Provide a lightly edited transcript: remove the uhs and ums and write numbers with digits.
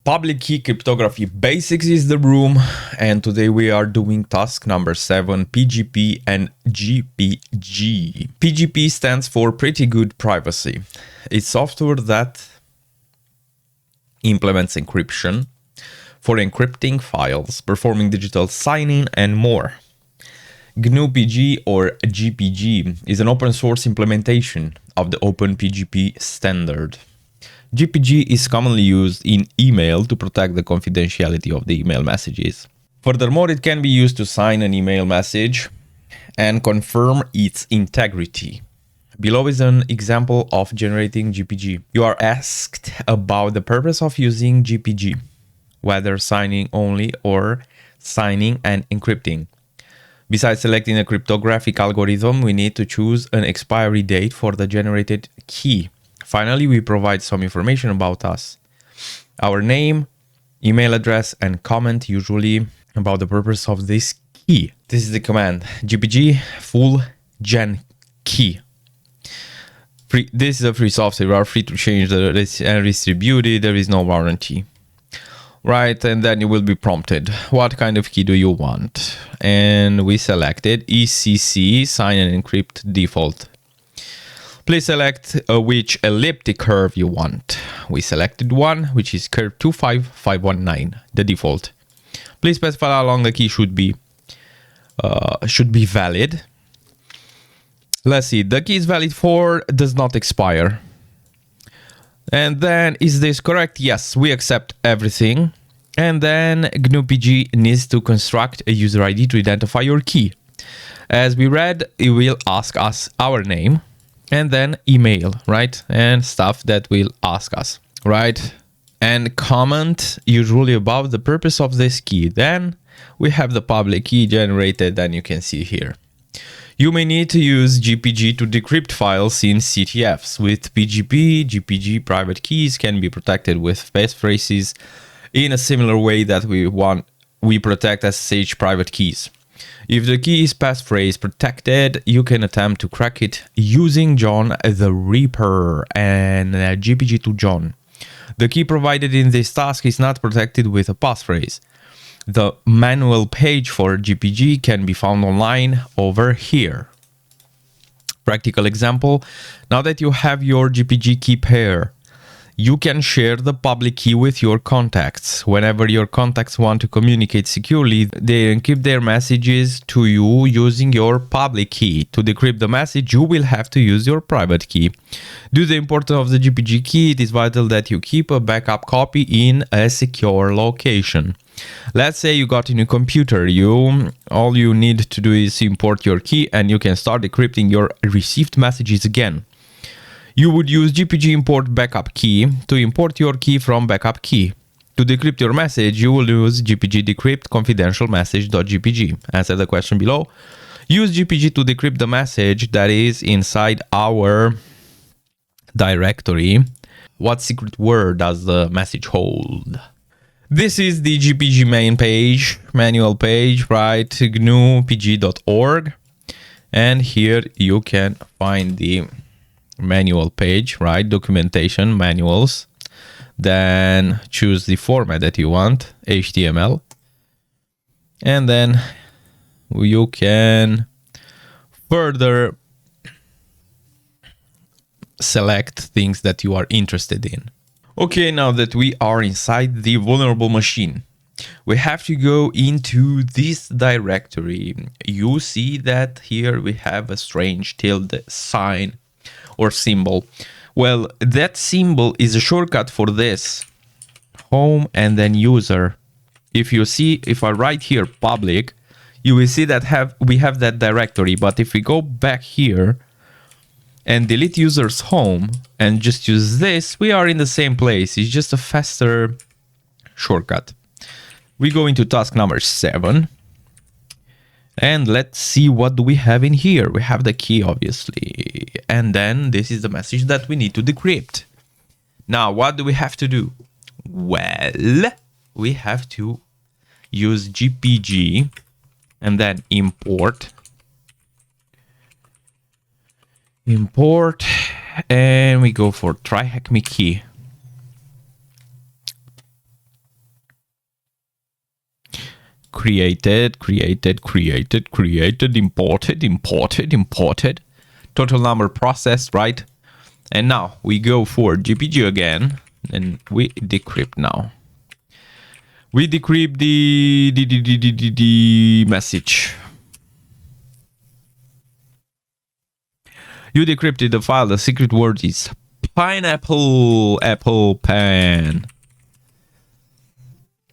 Public key cryptography basics is the room, and today we are doing task number 7, PGP and GPG. PGP stands for pretty good privacy. It's software that implements encryption for encrypting files, performing digital signing, and more. GNU-PG or GPG is an open source implementation of the Open PGP standard. GPG is commonly used in email to protect the confidentiality of the email messages. Furthermore, it can be used to sign an email message and confirm its integrity. Below is an example of generating GPG. You are asked about the purpose of using GPG, whether signing only or signing and encrypting. Besides selecting a cryptographic algorithm, we need to choose an expiry date for the generated key. Finally, we provide some information about us, our name, email address, and comment usually about the purpose of this key. This is the command, GPG full gen key. This is a free software. You are free to change and distribute it. There is no warranty. Right, and then you will be prompted. What kind of key do you want? And we selected ECC, sign and encrypt default. Please select which elliptic curve you want. We selected one, which is curve 25519, the default. Please specify how long the key should be valid. Let's see, the key is valid for does not expire. And then, is this correct? Yes, we accept everything. And then GNU-PG needs to construct a user ID to identify your key. As we read, it will ask us our name and then email, right? And stuff that will ask us, right? And comment usually about the purpose of this key. Then we have the public key generated, and you can see here. You may need to use GPG to decrypt files in CTFs. With PGP, GPG private keys can be protected with passphrases in a similar way that we protect SSH private keys. If the key is passphrase protected, you can attempt to crack it using John the Ripper and GPG to John. The key provided in this task is not protected with a passphrase. The manual page for GPG can be found online over here. Practical example, now that you have your GPG key pair, you can share the public key with your contacts. Whenever your contacts want to communicate securely, they encrypt their messages to you using your public key. To decrypt the message, you will have to use your private key. Due to the importance of the GPG key, it is vital that you keep a backup copy in a secure location. Let's say you got a new computer. All you need to do is import your key and you can start decrypting your received messages again. You would use GPG import backup key to import your key from backup key. To decrypt your message, you will use GPG decrypt confidential message.gpg. Answer the question below. Use GPG to decrypt the message that is inside our directory. What secret word does the message hold? This is the GPG main page, manual page, right? GNU-PG.org. And here you can find the manual page, right? Documentation, manuals. Then choose the format that you want, HTML. And then you can further select things that you are interested in. Okay, now that we are inside the vulnerable machine, we have to go into this directory. You see that here we have a strange tilde sign or symbol. Well, that symbol is a shortcut for this. Home and then user. If I write here public, you will see that we have that directory. But if we go back here and delete user's home and just use this, we are in the same place. It's just a faster shortcut. We go into task number 7. And let's see what do we have in here. We have the key, obviously. And then this is the message that we need to decrypt. Now, what do we have to do? Well, we have to use GPG and then import and we go for try hack me key. created, imported. Total number processed, right? And now we go for GPG again, and we decrypt now. We decrypt the message. You decrypted the file. The secret word is pineapple, apple, pen.